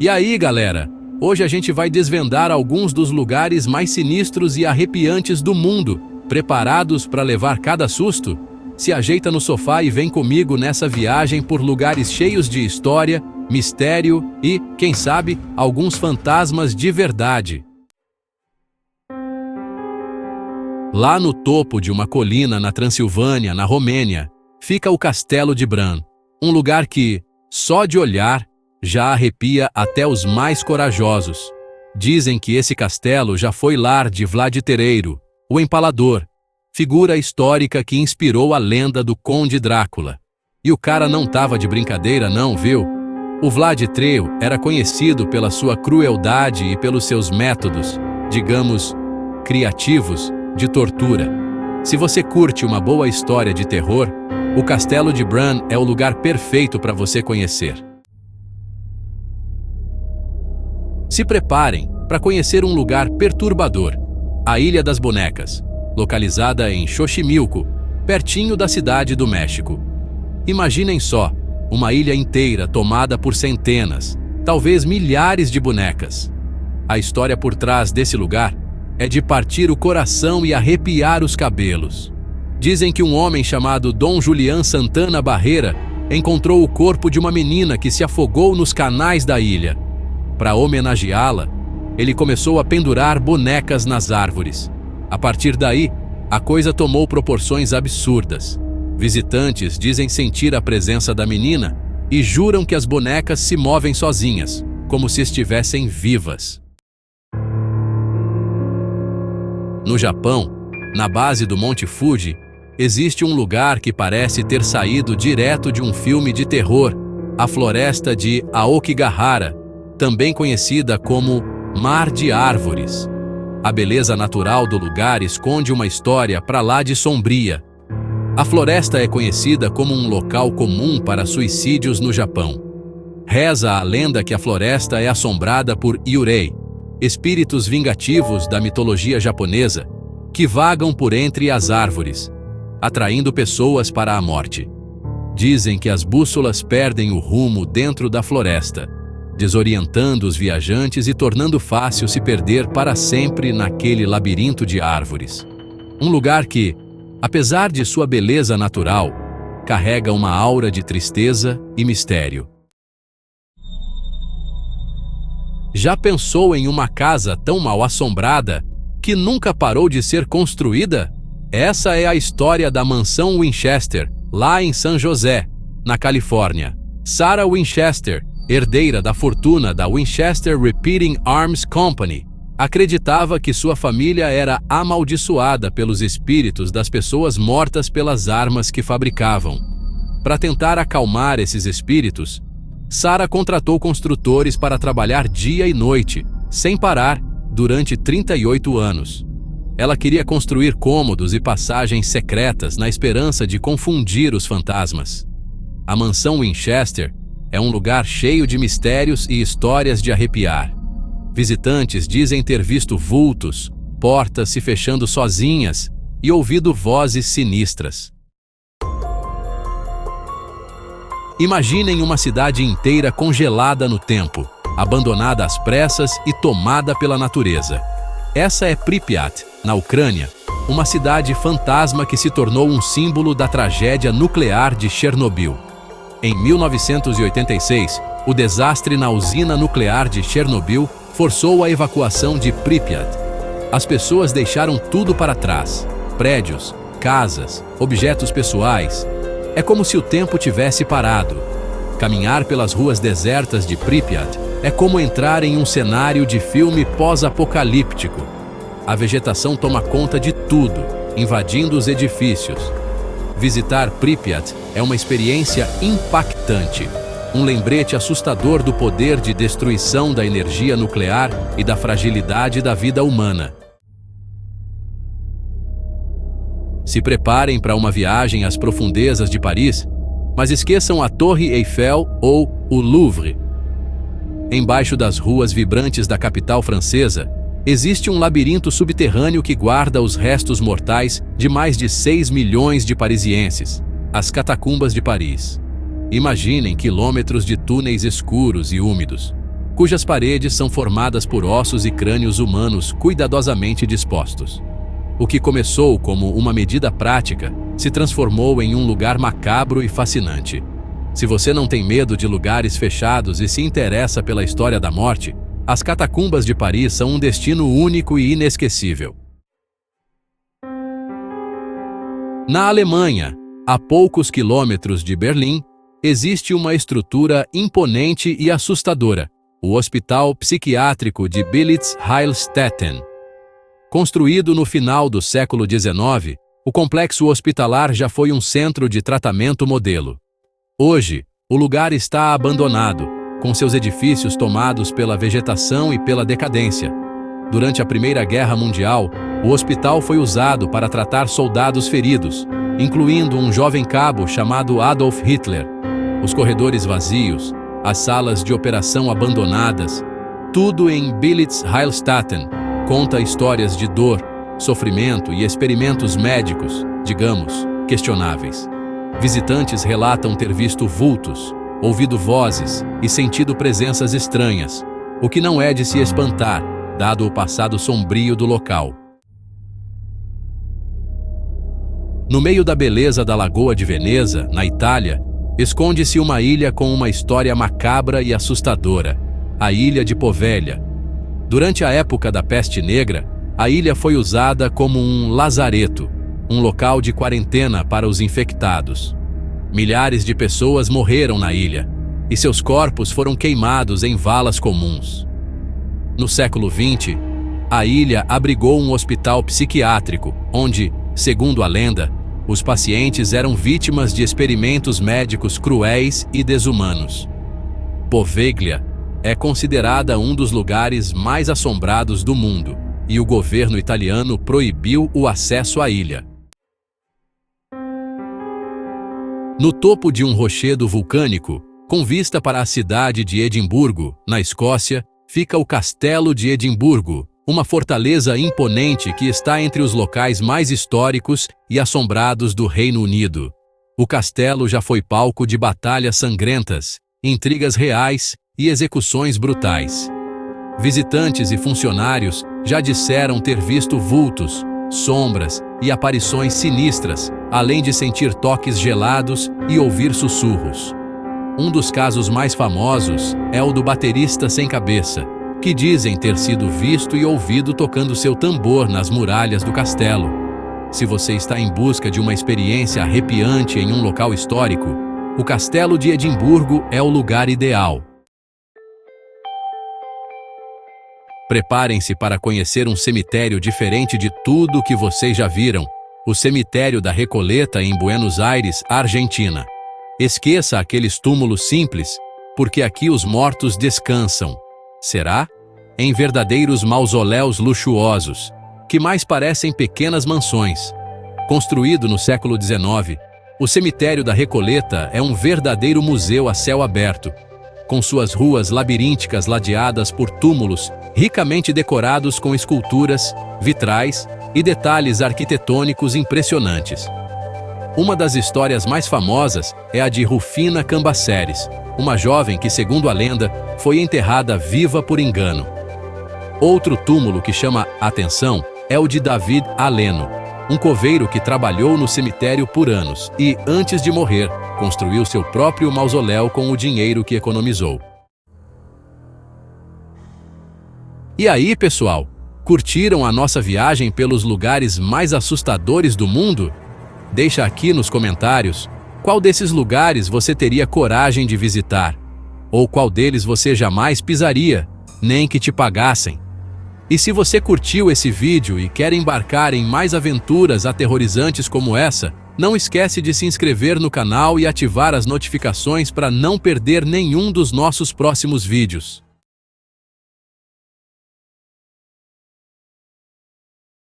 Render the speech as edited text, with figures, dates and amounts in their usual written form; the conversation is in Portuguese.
E aí, galera? Hoje a gente vai desvendar alguns dos lugares mais sinistros e arrepiantes do mundo. Preparados para levar cada susto? Se ajeita no sofá e vem comigo nessa viagem por lugares cheios de história, mistério e, quem sabe, alguns fantasmas de verdade. Lá no topo de uma colina na Transilvânia, na Romênia, fica o Castelo de Bran, um lugar que, só de olhar, já arrepia até os mais corajosos. Dizem que esse castelo já foi lar de Vlad Tereiro, o Empalador, figura histórica que inspirou a lenda do Conde Drácula. E o cara não tava de brincadeira não, viu? O Vlad Tereiro era conhecido pela sua crueldade e pelos seus métodos, digamos, criativos, de tortura. Se você curte uma boa história de terror, o Castelo de Bran é o lugar perfeito para você conhecer. Se preparem para conhecer um lugar perturbador, a Ilha das Bonecas, localizada em Xochimilco, pertinho da cidade do México. Imaginem só, uma ilha inteira tomada por centenas, talvez milhares de bonecas. A história por trás desse lugar é de partir o coração e arrepiar os cabelos. Dizem que um homem chamado Dom Julián Santana Barrera encontrou o corpo de uma menina que se afogou nos canais da ilha. Para homenageá-la, ele começou a pendurar bonecas nas árvores. A partir daí, a coisa tomou proporções absurdas. Visitantes dizem sentir a presença da menina e juram que as bonecas se movem sozinhas, como se estivessem vivas. No Japão, na base do Monte Fuji, existe um lugar que parece ter saído direto de um filme de terror, a floresta de Aokigahara, também conhecida como Mar de Árvores. A beleza natural do lugar esconde uma história para lá de sombria. A floresta é conhecida como um local comum para suicídios no Japão. Reza a lenda que a floresta é assombrada por Yurei, espíritos vingativos da mitologia japonesa, que vagam por entre as árvores, atraindo pessoas para a morte. Dizem que as bússolas perdem o rumo dentro da floresta, desorientando os viajantes e tornando fácil se perder para sempre naquele labirinto de árvores. Um lugar que, apesar de sua beleza natural, carrega uma aura de tristeza e mistério. Já pensou em uma casa tão mal assombrada que nunca parou de ser construída? Essa é a história da mansão Winchester, lá em San José, na Califórnia. Sarah Winchester, herdeira da fortuna da Winchester Repeating Arms Company, acreditava que sua família era amaldiçoada pelos espíritos das pessoas mortas pelas armas que fabricavam. Para tentar acalmar esses espíritos, Sarah contratou construtores para trabalhar dia e noite, sem parar, durante 38 anos. Ela queria construir cômodos e passagens secretas na esperança de confundir os fantasmas. A mansão Winchester é um lugar cheio de mistérios e histórias de arrepiar. Visitantes dizem ter visto vultos, portas se fechando sozinhas e ouvido vozes sinistras. Imaginem uma cidade inteira congelada no tempo, abandonada às pressas e tomada pela natureza. Essa é Pripyat, na Ucrânia, uma cidade fantasma que se tornou um símbolo da tragédia nuclear de Chernobyl. Em 1986, o desastre na usina nuclear de Chernobyl forçou a evacuação de Pripyat. As pessoas deixaram tudo para trás: prédios, casas, objetos pessoais. É como se o tempo tivesse parado. Caminhar pelas ruas desertas de Pripyat é como entrar em um cenário de filme pós-apocalíptico. A vegetação toma conta de tudo, invadindo os edifícios. Visitar Pripyat é uma experiência impactante, um lembrete assustador do poder de destruição da energia nuclear e da fragilidade da vida humana. Se preparem para uma viagem às profundezas de Paris, mas esqueçam a Torre Eiffel ou o Louvre. Embaixo das ruas vibrantes da capital francesa, existe um labirinto subterrâneo que guarda os restos mortais de mais de 6 milhões de parisienses, as catacumbas de Paris. Imaginem quilômetros de túneis escuros e úmidos, cujas paredes são formadas por ossos e crânios humanos cuidadosamente dispostos. O que começou como uma medida prática se transformou em um lugar macabro e fascinante. Se você não tem medo de lugares fechados e se interessa pela história da morte, as catacumbas de Paris são um destino único e inesquecível. Na Alemanha, a poucos quilômetros de Berlim, existe uma estrutura imponente e assustadora, o Hospital Psiquiátrico de Bilitz-Heilstätten. Construído no final do século XIX, o complexo hospitalar já foi um centro de tratamento modelo. Hoje, o lugar está abandonado, com seus edifícios tomados pela vegetação e pela decadência. Durante a Primeira Guerra Mundial, o hospital foi usado para tratar soldados feridos, incluindo um jovem cabo chamado Adolf Hitler. Os corredores vazios, as salas de operação abandonadas, tudo em Bilitz-Heilstätten conta histórias de dor, sofrimento e experimentos médicos, digamos, questionáveis. Visitantes relatam ter visto vultos, ouvido vozes e sentido presenças estranhas, o que não é de se espantar, dado o passado sombrio do local. No meio da beleza da Lagoa de Veneza, na Itália, esconde-se uma ilha com uma história macabra e assustadora, a Ilha de Poveglia. Durante a época da Peste Negra, a ilha foi usada como um lazareto, um local de quarentena para os infectados. Milhares de pessoas morreram na ilha, e seus corpos foram queimados em valas comuns. No século XX, a ilha abrigou um hospital psiquiátrico, onde, segundo a lenda, os pacientes eram vítimas de experimentos médicos cruéis e desumanos. Poveglia é considerada um dos lugares mais assombrados do mundo, e o governo italiano proibiu o acesso à ilha. No topo de um rochedo vulcânico, com vista para a cidade de Edimburgo, na Escócia, fica o Castelo de Edimburgo, uma fortaleza imponente que está entre os locais mais históricos e assombrados do Reino Unido. O castelo já foi palco de batalhas sangrentas, intrigas reais e execuções brutais. Visitantes e funcionários já disseram ter visto vultos, sombras e aparições sinistras, além de sentir toques gelados e ouvir sussurros. Um dos casos mais famosos é o do baterista sem cabeça, que dizem ter sido visto e ouvido tocando seu tambor nas muralhas do castelo. Se você está em busca de uma experiência arrepiante em um local histórico, o Castelo de Edimburgo é o lugar ideal. Preparem-se para conhecer um cemitério diferente de tudo que vocês já viram, o Cemitério da Recoleta em Buenos Aires, Argentina. Esqueça aqueles túmulos simples, porque aqui os mortos descansam. Será? Em verdadeiros mausoléus luxuosos, que mais parecem pequenas mansões. Construído no século XIX, o Cemitério da Recoleta é um verdadeiro museu a céu aberto, com suas ruas labirínticas ladeadas por túmulos ricamente decorados com esculturas, vitrais e detalhes arquitetônicos impressionantes. Uma das histórias mais famosas é a de Rufina Cambaceres, uma jovem que, segundo a lenda, foi enterrada viva por engano. Outro túmulo que chama a atenção é o de David Aleno, um coveiro que trabalhou no cemitério por anos e, antes de morrer, construiu seu próprio mausoléu com o dinheiro que economizou. E aí, pessoal, curtiram a nossa viagem pelos lugares mais assustadores do mundo? Deixa aqui nos comentários qual desses lugares você teria coragem de visitar, ou qual deles você jamais pisaria, nem que te pagassem. E se você curtiu esse vídeo e quer embarcar em mais aventuras aterrorizantes como essa, não esquece de se inscrever no canal e ativar as notificações para não perder nenhum dos nossos próximos vídeos.